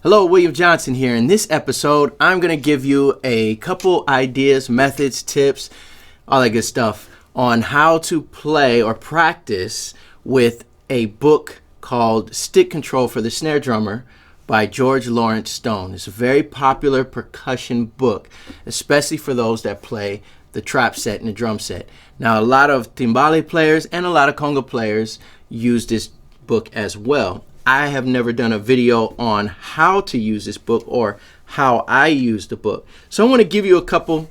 Hello, William Johnson here. In this episode, I'm going to give you a couple ideas, methods, tips, all that good stuff on how to play or practice with a book called Stick Control for the Snare Drummer by George Lawrence Stone. It's a very popular percussion book, especially for those that play the trap set and the drum set. Now, a lot of timbale players and a lot of conga players use this book as well. I have never done a video on how to use this book or how I use the book. So I want to give you a couple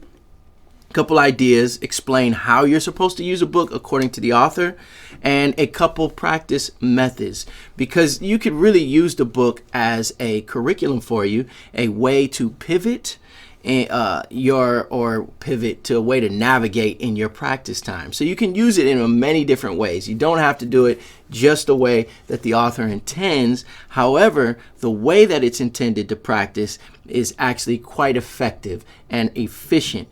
ideas, explain how you're supposed to use a book according to the author, and a couple practice methods, because you could really use the book as a curriculum for you, a way to pivot pivot to a way to navigate in your practice time. So you can use it in many different ways. You don't have to do it just the way that the author intends. However, the way that it's intended to practice is actually quite effective and efficient.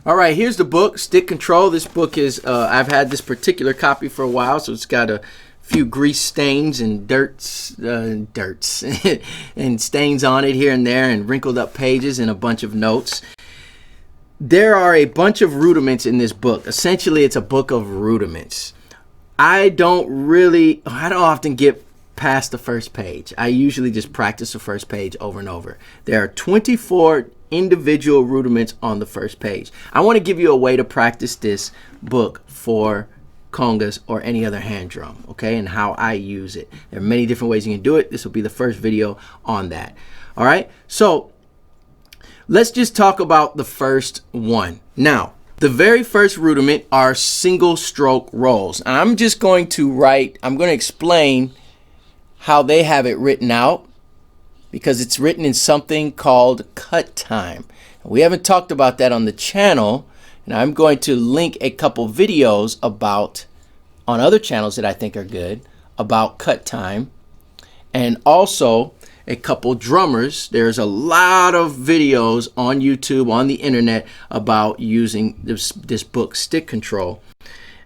All right, here's the book, Stick Control. This book is, I've had this particular copy for a while, so it's got a few grease stains and dirts and stains on it here and there, and wrinkled up pages and a bunch of notes. There are a bunch of rudiments in this book. Essentially, it's a book of rudiments. I don't often get past the first page. I usually just practice the first page over and over. There are 24 individual rudiments on the first page. I want to give you a way to practice this book for congas or any other hand drum, okay, and how I use it. There are many different ways you can do it. This will be the first video on that. All right, so let's just talk about the first one. Now, the very first rudiment are single stroke rolls. And I'm going to explain how they have it written out, because it's written in something called cut time. We haven't talked about that on the channel, and I'm going to link a couple videos on other channels that I think are good about cut time, and also a couple drummers. There's a lot of videos on YouTube, on the internet, about using this book, Stick Control.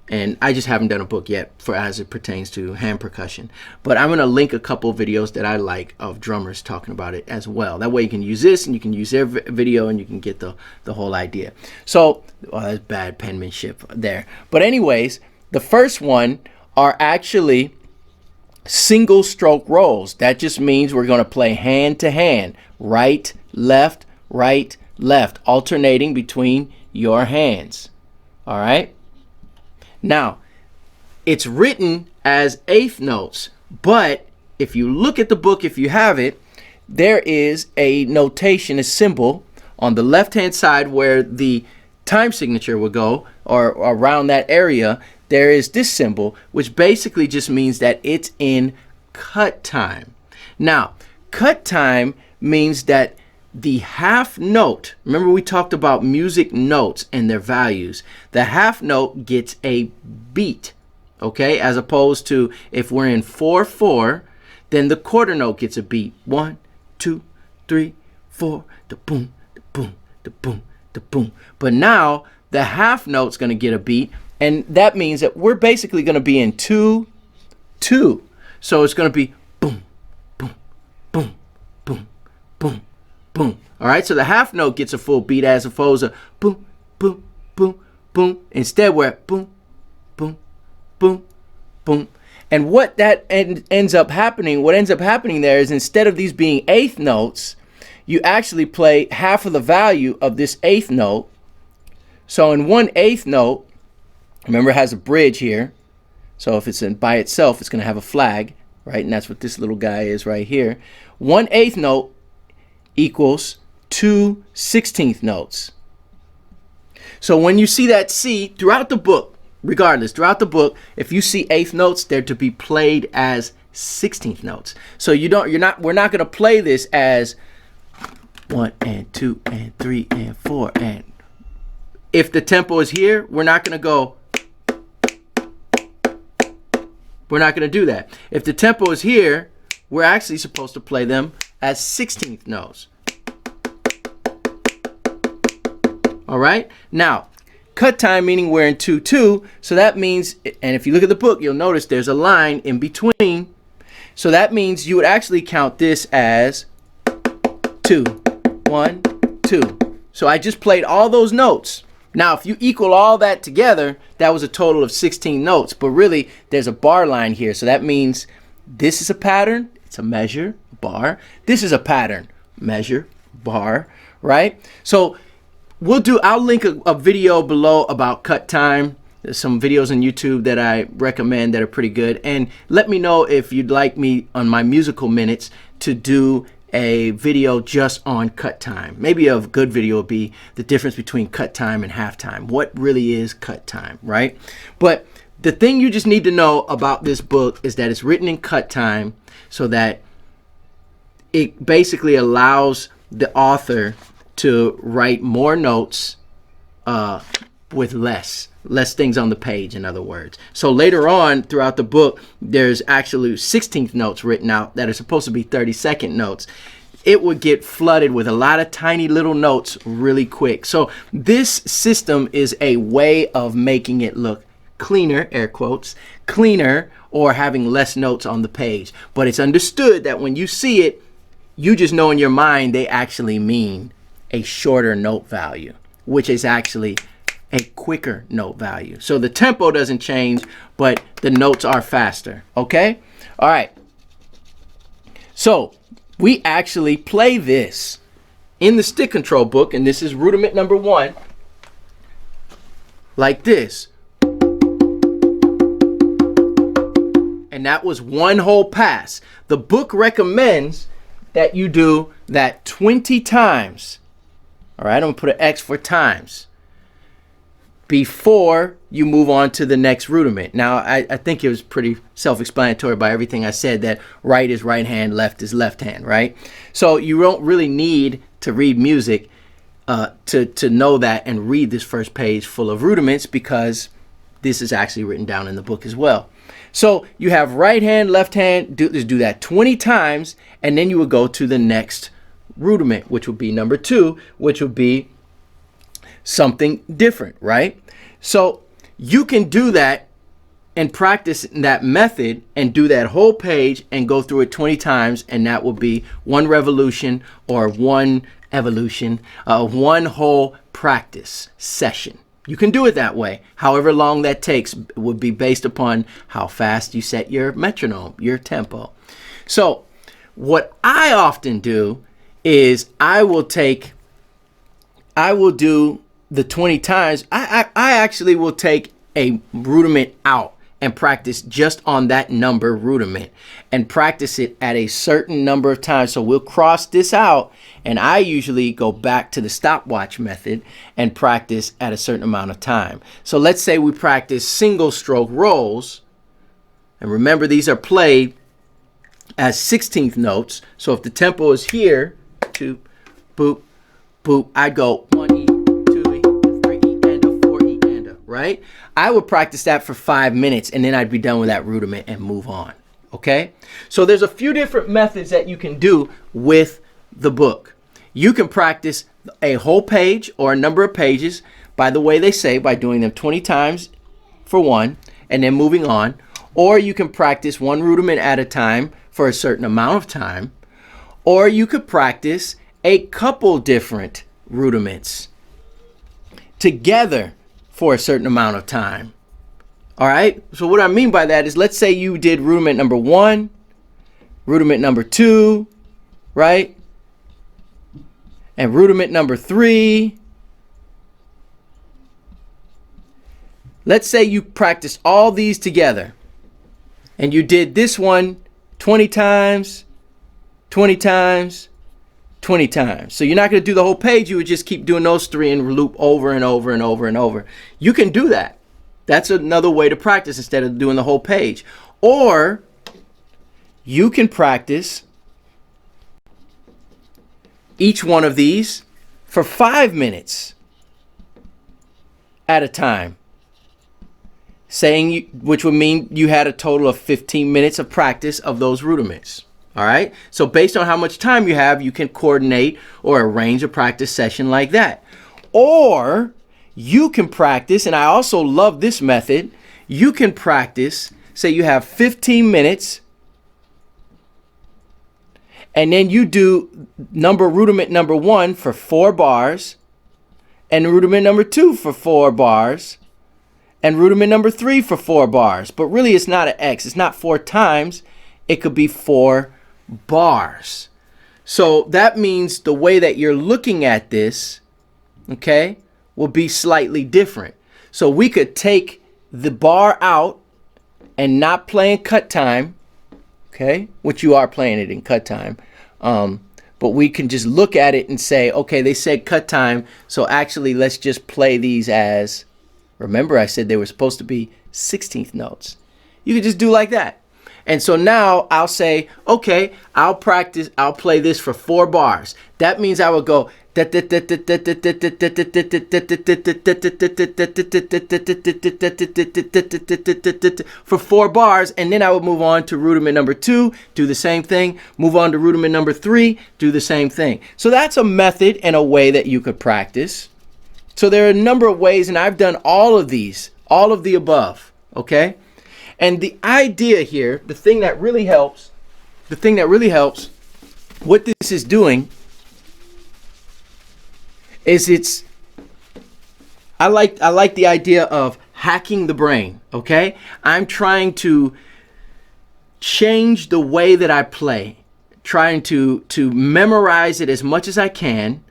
And I just haven't done a book yet as it pertains to hand percussion. But I'm going to link a couple of videos that I like of drummers talking about it as well. That way you can use this and you can use their video and you can get the whole idea. So, that's bad penmanship there. But anyways, the first one are actually single stroke rolls. That just means we're going to play hand to hand, right, left, alternating between your hands. All right? Now, it's written as eighth notes, but if you look at the book, if you have it, there is a notation, a symbol on the left-hand side where the time signature will go, or around that area. There is this symbol, which basically just means that it's in cut time. Now, cut time means that the half note, remember we talked about music notes and their values. The half note gets a beat, okay? As opposed to if we're in 4/4, then the quarter note gets a beat. 1, 2, 3, 4, the boom, the boom, the boom, the boom. But now the half note's going to get a beat, and that means that we're basically going to be in 2, 2. So it's going to be boom, boom, boom, boom, boom, boom. All right, so the half note gets a full beat as opposed to boom, boom, boom, boom. Instead, we're at boom, boom, boom, boom. And what that ends up happening there is, instead of these being eighth notes, you actually play half of the value of this eighth note. So in 1/8 note, remember, it has a bridge here. So if it's by itself, it's going to have a flag, right? And that's what this little guy is right here. 1/8 note equals 2 16th notes. So when you see that C throughout the book, regardless, throughout the book, if you see eighth notes, they're to be played as 16th notes. So we're not going to play this as 1 and 2 and 3 and 4. And if the tempo is here, we're not going to go. We're not going to do that. If the tempo is here, we're actually supposed to play them as 16th notes. All right? Now, cut time, meaning we're in 2/2, so that means, and if you look at the book, you'll notice there's a line in between. So that means you would actually count this as 2, 1, 2. So I just played all those notes. Now, if you equal all that together, that was a total of 16 notes. But really, there's a bar line here. So that means this is a pattern. It's a measure, bar. This is a pattern, measure, bar, right? So I'll link a video below about cut time. There's some videos on YouTube that I recommend that are pretty good. And let me know if you'd like me on my musical minutes to do a video just on cut time. Maybe a good video would be the difference between cut time and half time. What really is cut time, right? But the thing you just need to know about this book is that it's written in cut time so that it basically allows the author to write more notes with less things on the page, in other words. So later on throughout the book, there's actually 16th notes written out that are supposed to be 30-second notes. It would get flooded with a lot of tiny little notes really quick. So this system is a way of making it look cleaner, air quotes, cleaner, or having less notes on the page. But it's understood that when you see it, you just know in your mind they actually mean a shorter note value, which is actually a quicker note value. So the tempo doesn't change, but the notes are faster. Okay? All right. So we actually play this in the stick control book, and this is rudiment number 1, like this. And that was one whole pass. The book recommends that you do that 20 times. All right, I'm gonna put an X for times before you move on to the next rudiment. Now, I think it was pretty self-explanatory by everything I said, that right is right hand, left is left hand, right? So you don't really need to read music to know that and read this first page full of rudiments, because this is actually written down in the book as well. So you have right hand, left hand, do that 20 times, and then you would go to the next rudiment, which would be number 2, which would be something different, right? So you can do that and practice that method and do that whole page and go through it 20 times, and that will be one revolution or one evolution, one whole practice session. You can do it that way. However long that takes would be based upon how fast you set your metronome, your tempo. So what I often do is I will do the 20 times. I actually will take a rudiment out and practice just on that number rudiment and practice it at a certain number of times. So we'll cross this out, and I usually go back to the stopwatch method and practice at a certain amount of time. So let's say we practice single stroke rolls, and remember these are played as 16th notes. So if the tempo is here, 2, boop, boop, I'd go 1 E, 2 E, 3 E, and a 4 E, and a, right? I would practice that for 5 minutes, and then I'd be done with that rudiment and move on. Okay? So there's a few different methods that you can do with the book. You can practice a whole page or a number of pages by the way they say, by doing them 20 times for one and then moving on. Or you can practice one rudiment at a time for a certain amount of time. Or you could practice a couple different rudiments together for a certain amount of time. All right? So what I mean by that is, let's say you did rudiment number 1, rudiment number 2, right? And rudiment number 3. Let's say you practice all these together and you did this one 20 times, 20 times, 20 times. So you're not going to do the whole page. You would just keep doing those 3 and loop over and over and over and over. You can do that. That's another way to practice instead of doing the whole page. Or you can practice each one of these for 5 minutes at a time, which would mean you had a total of 15 minutes of practice of those rudiments. All right. So based on how much time you have, you can coordinate or arrange a practice session like that. Or you can practice, and I also love this method, you can practice, say you have 15 minutes, and then you do rudiment number 1 for 4 bars, and rudiment number 2 for 4 bars, and rudiment number 3 for 4 bars. But really it's not an X. It's not 4 times. It could be 4 bars. So that means the way that you're looking at this, okay, will be slightly different. So we could take the bar out and not play in cut time, okay, which you are playing it in cut time. But we can just look at it and say, okay, they said cut time, so actually let's just play these as, remember I said they were supposed to be 16th notes. You could just do like that. And so now I'll say, okay, I'll play this for 4 bars. That means I would go for 4 bars, and then I would move on to rudiment number 2, do the same thing, move on to rudiment number 3, do the same thing. So that's a method and a way that you could practice. So there are a number of ways, and I've done all of these, all of the above, okay? And the idea here, the thing that really helps, what this is doing is I like the idea of hacking the brain, okay? I'm trying to change the way that I play, trying to memorize it as much as I can.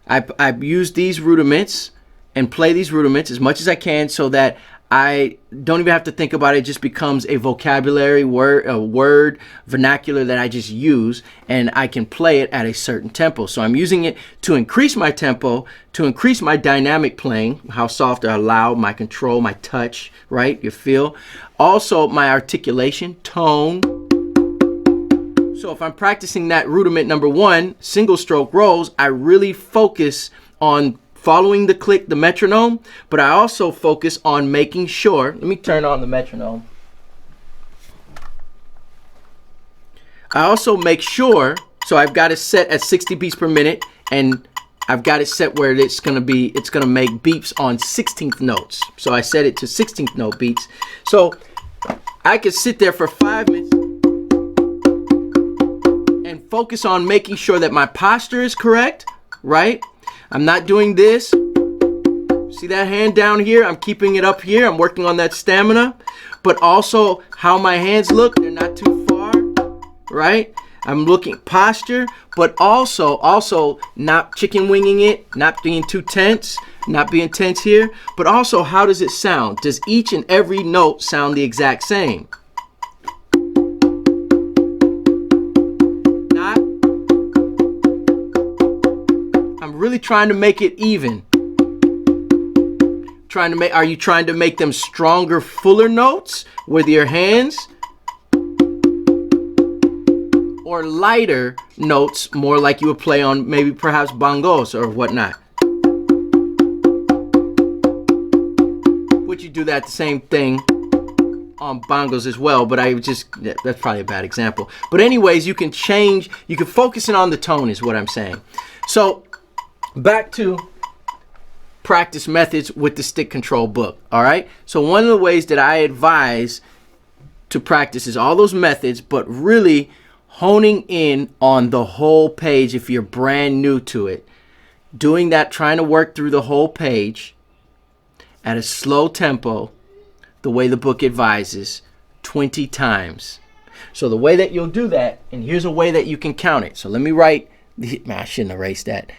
I've used these rudiments and play these rudiments as much as I can so that I don't even have to think about it. It just becomes a vocabulary word vernacular that I just use, and I can play it at a certain tempo. So I'm using it to increase my tempo, to increase my dynamic playing, how soft or loud, my control, my touch, right, your feel. Also my articulation, tone. So if I'm practicing that rudiment number 1, single stroke rolls, I really focus on following the click, the metronome, but I also focus on making sure, let me turn on the metronome. I also make sure, so I've got it set at 60 beats per minute, and I've got it set where it's gonna make beeps on 16th notes. So I set it to 16th note beats. So I could sit there for 5 minutes and focus on making sure that my posture is correct, right? I'm not doing this. See that hand down here? I'm keeping it up here. I'm working on that stamina. But also how my hands look, they're not too far, right? I'm looking posture, but also not chicken winging it, not being too tense, not being tense here, but also how does it sound? Does each and every note sound the exact same? Really trying to make it even. Are you trying to make them stronger, fuller notes with your hands? Or lighter notes, more like you would play on maybe perhaps bongos or whatnot? Would you do that the same thing on bongos as well? But that's probably a bad example. But anyways, you can change, you can focus in on the tone is what I'm saying. So back to practice methods with the stick control book, all right? So one of the ways that I advise to practice is all those methods, but really honing in on the whole page if you're brand new to it. Doing that, trying to work through the whole page at a slow tempo, the way the book advises, 20 times. So the way that you'll do that, and here's a way that you can count it. So let me write, man, I shouldn't erase that.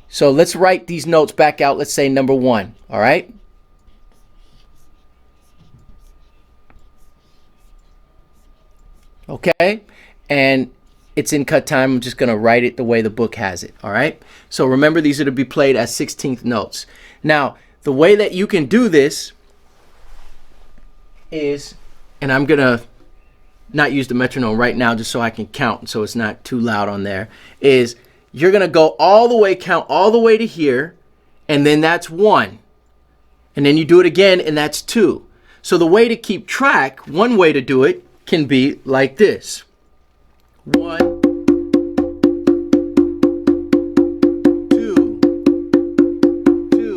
So let's write these notes back out. Let's say number 1, all right? Okay, and it's in cut time. I'm just gonna write it the way the book has it, all right? So remember, these are to be played as 16th notes. Now, the way that you can do this is, and I'm gonna not use the metronome right now just so I can count so it's not too loud on there, is you're gonna go all the way, count all the way to here, and then that's 1. And then you do it again, and that's 2. So the way to keep track, one way to do it can be like this. 1, 2, 2,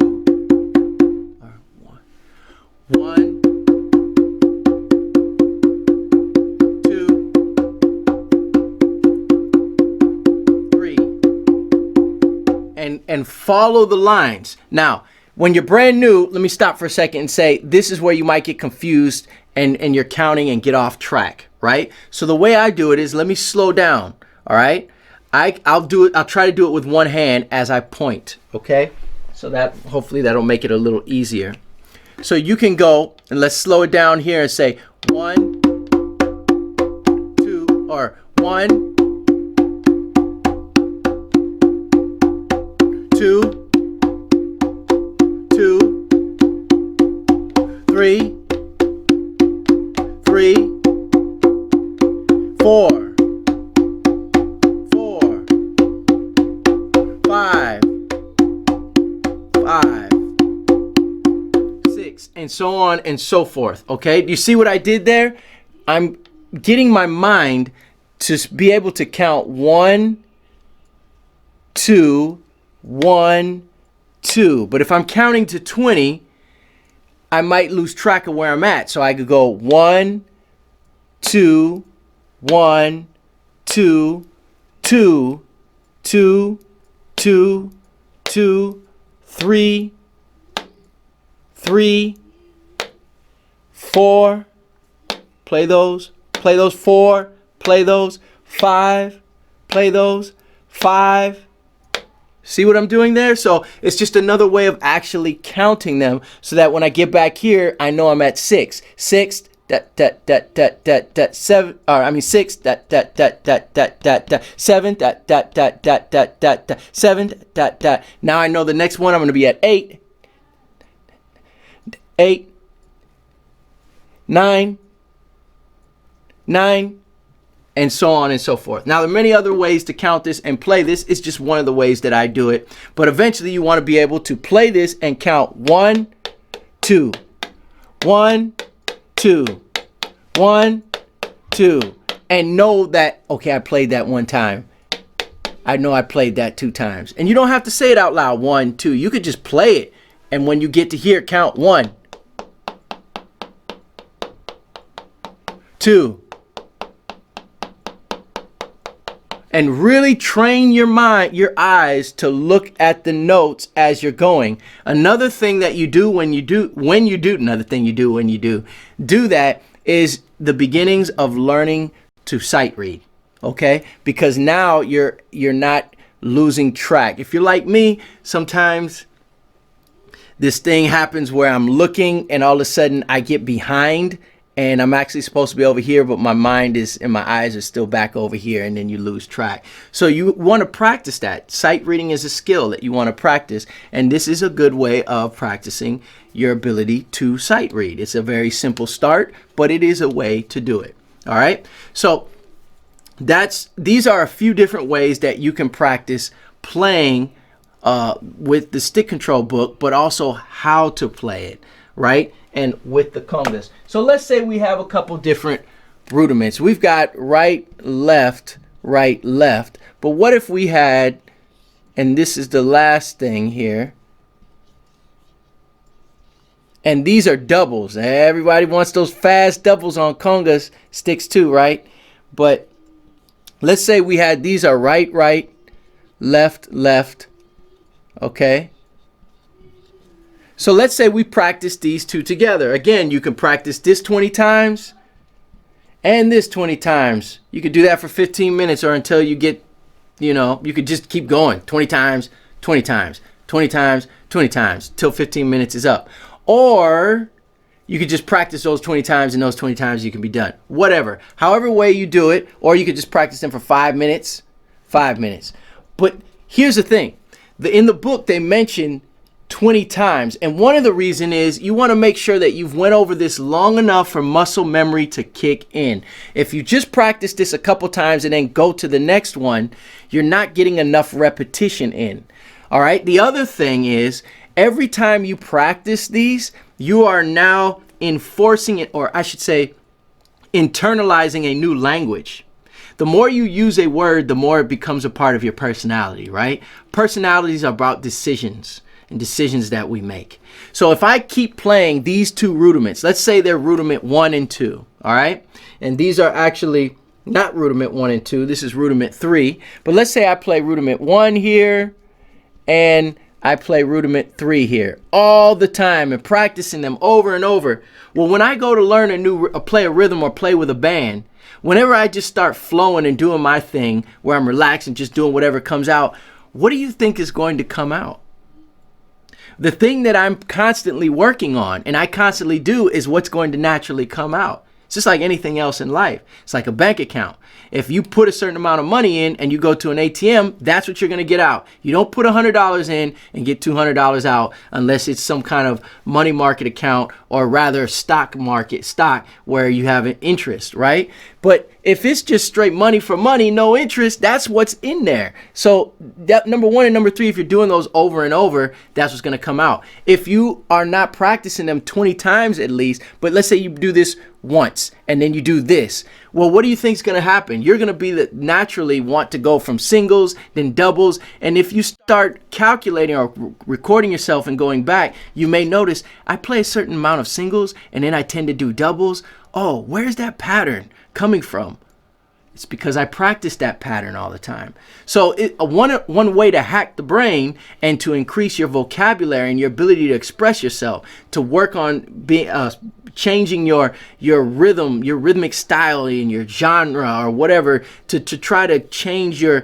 1, 2, and follow the lines. Now, when you're brand new, let me stop for a second and say this is where you might get confused and you're counting and get off track, right? So the way I do it is, let me slow down, all right? I'll try to do it with one hand as I point, okay? So that hopefully that'll make it a little easier. So you can go, and let's slow it down here and say 1, 2, or 1, 2, 2, 3, 3, 4, 4, 5, 5, 6, and so on and so forth. Okay, do you see what I did there? I'm getting my mind to be able to count 1, 2, 1, 2. But if I'm counting to 20, I might lose track of where I'm at. So I could go 1, 2, 1, 2, 2, 2, 2, 2, 3, 3, 4, play those, 4, play those, 5, play those, 5. See what I'm doing there? So it's just another way of actually counting them so that when I get back here, I know I'm at 6. 6, 7, or I mean 6, 7, 7, Now I know the next one I'm going to be at 8, 8, 9, 9, and so on and so forth. Now, there are many other ways to count this and play this. It's just one of the ways that I do it. But eventually, you want to be able to play this and count 1, 2, 1, 2, 1, 2, and know that, okay, I played that one time. I know I played that 2 times. And you don't have to say it out loud, 1, 2. You could just play it. And when you get to here, count 1, 2, and really train your mind, your eyes to look at the notes as you're going. Another thing that you do do that is the beginnings of learning to sight read. Okay? Because now you're not losing track. If you're like me, sometimes this thing happens where I'm looking and all of a sudden I get behind and I'm actually supposed to be over here, but my mind is and my eyes are still back over here, and then you lose track. So you want to practice that. Sight reading is a skill that you want to practice, and this is a good way of practicing your ability to sight read. It's a very simple start, but it is a way to do it. All right? So these are a few different ways that you can practice playing with the stick control book, but also how to play it, right? And with the congas. So let's say we have a couple different rudiments. We've got right, left, but what if we had, and this is the last thing here, and these are doubles. Everybody wants those fast doubles on congas sticks too, right? But let's say we had, these are right, left, okay? So let's say we practice these two together. Again, you can practice this 20 times and this 20 times. You could do that for 15 minutes or until you get, you could just keep going. 20 times, 20 times, 20 times, 20 times, till 15 minutes is up. Or you could just practice those 20 times and those 20 times you can be done. Whatever. However way you do it, or you could just practice them for 5 minutes, 5 minutes. But here's the thing. In the book, they mention 20 times, and one of the reason is you want to make sure that you've went over this long enough for muscle memory to kick in. If you just practice this a couple times and then go to the next one, you're not getting enough repetition in. All right. The other thing is, every time you practice these, you are now enforcing it, or I should say internalizing a new language. The more you use a word, the more it becomes a part of your personality, right? Personalities are about decisions and decisions that we make. So if I keep playing these two rudiments, let's say they're rudiment 1 and 2, all right? And these are actually not rudiment 1 and 2, this is rudiment 3. But let's say I play rudiment 1 here and I play rudiment 3 here all the time and practicing them over and over. Well, when I go to learn play a rhythm or play with a band, whenever I just start flowing and doing my thing where I'm relaxed and just doing whatever comes out, what do you think is going to come out? The thing that I'm constantly working on and I constantly do is what's going to naturally come out. It's just like anything else in life. It's like a bank account. If you put a certain amount of money in and you go to an ATM, that's what you're going to get out. You don't put $100 in and get $200 out unless it's some kind of money market account, or rather stock where you have an interest, right? But if it's just straight money for money, no interest, that's what's in there. So that number 1 and number 3, if you're doing those over and over, that's what's going to come out. If you are not practicing them 20 times at least, but let's say you do this once and then you do this, well, what do you think is going to happen? You're going to naturally want to go from singles, then doubles. And if you start calculating or recording yourself and going back, you may notice I play a certain amount of singles and then I tend to do doubles. Oh, where's that pattern coming from? It's because I practice that pattern all the time. So one way to hack the brain and to increase your vocabulary and your ability to express yourself, to work on changing your rhythm, your rhythmic style and your genre or whatever, to try to change your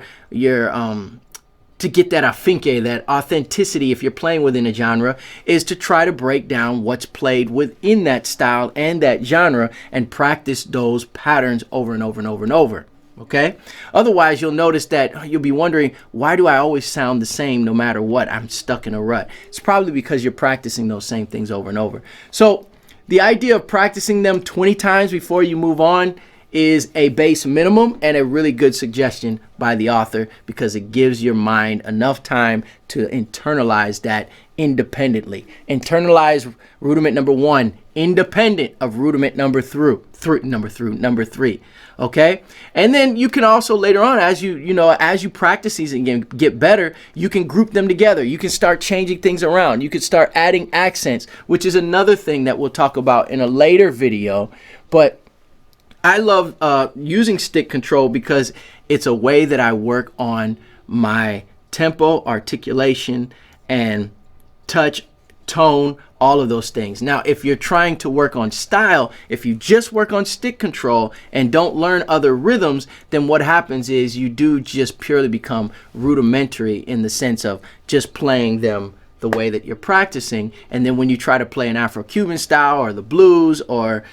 to get that afinque, that authenticity if you're playing within a genre, is to try to break down what's played within that style and that genre and practice those patterns over and over and over and over. Okay? Otherwise, you'll notice that you'll be wondering, why do I always sound the same no matter what? I'm stuck in a rut. It's probably because you're practicing those same things over and over. So the idea of practicing them 20 times before you move on is a base minimum and a really good suggestion by the author, because it gives your mind enough time to internalize that independently. Internalize rudiment number 1 independent of rudiment number 3. Okay, and then you can also later on, as you practice these and get better, you can group them together. You can start changing things around. You can start adding accents, which is another thing that we'll talk about in a later video. But I love using stick control because it's a way that I work on my tempo, articulation, and touch, tone, all of those things. Now, if you're trying to work on style, if you just work on stick control and don't learn other rhythms, then what happens is you do just purely become rudimentary in the sense of just playing them the way that you're practicing. And then when you try to play an Afro-Cuban style or the blues or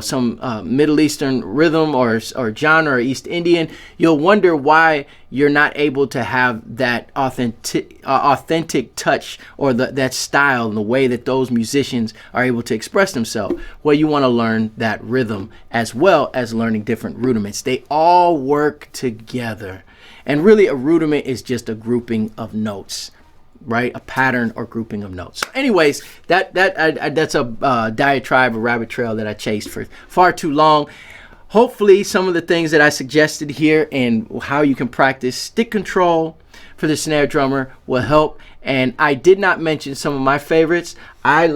some Middle Eastern rhythm or genre or East Indian, you'll wonder why you're not able to have that authentic touch or that style and the way that those musicians are able to express themselves. Well, you want to learn that rhythm as well as learning different rudiments. They all work together. And really, a rudiment is just a grouping of notes, right? A pattern or grouping of notes. So anyways, that's a diatribe, a rabbit trail that I chased for far too long. Hopefully some of the things that I suggested here and how you can practice stick control for the snare drummer will help. And I did not mention some of my favorites. I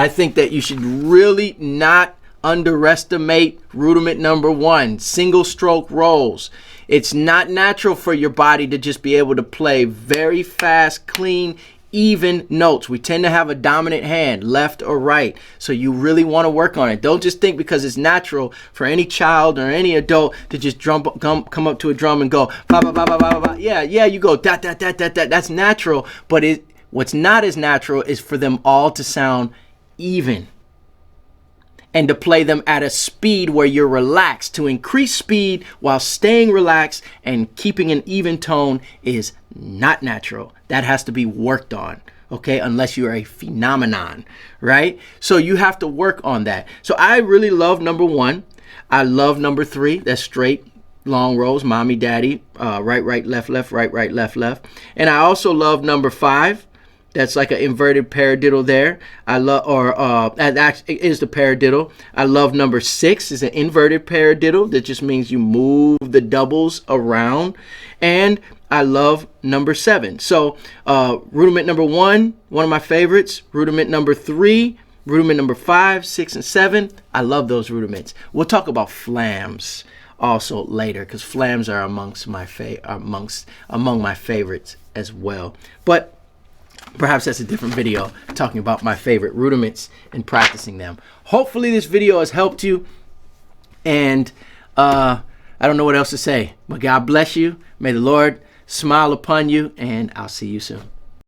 think that you should really not underestimate rudiment number 1, single stroke rolls. It's not natural for your body to just be able to play very fast, clean, even notes. We tend to have a dominant hand, left or right. So you really want to work on it. Don't just think because it's natural for any child or any adult to just come up to a drum and go ba ba ba ba ba ba. Yeah, you go da da da da da. That's natural, but what's not as natural is for them all to sound even, and to play them at a speed where you're relaxed. To increase speed while staying relaxed and keeping an even tone is not natural. That has to be worked on, okay? Unless you're a phenomenon, right? So you have to work on that. So I really love number 1. I love number 3. That's straight long rolls, mommy, daddy, right, left, right, left. And I also love number 5. That's like an inverted paradiddle there. I love, it is the paradiddle. I love number 6 is an inverted paradiddle. That just means you move the doubles around. And I love number 7. So rudiment number 1, one of my favorites. Rudiment number 3, rudiment number 5, 6, and 7. I love those rudiments. We'll talk about flams. also later, because flams are amongst my among my favorites as well. But perhaps that's a different video, talking about my favorite rudiments and practicing them. Hopefully this video has helped you, and I don't know what else to say, but God bless you. May the Lord smile upon you, and I'll see you soon.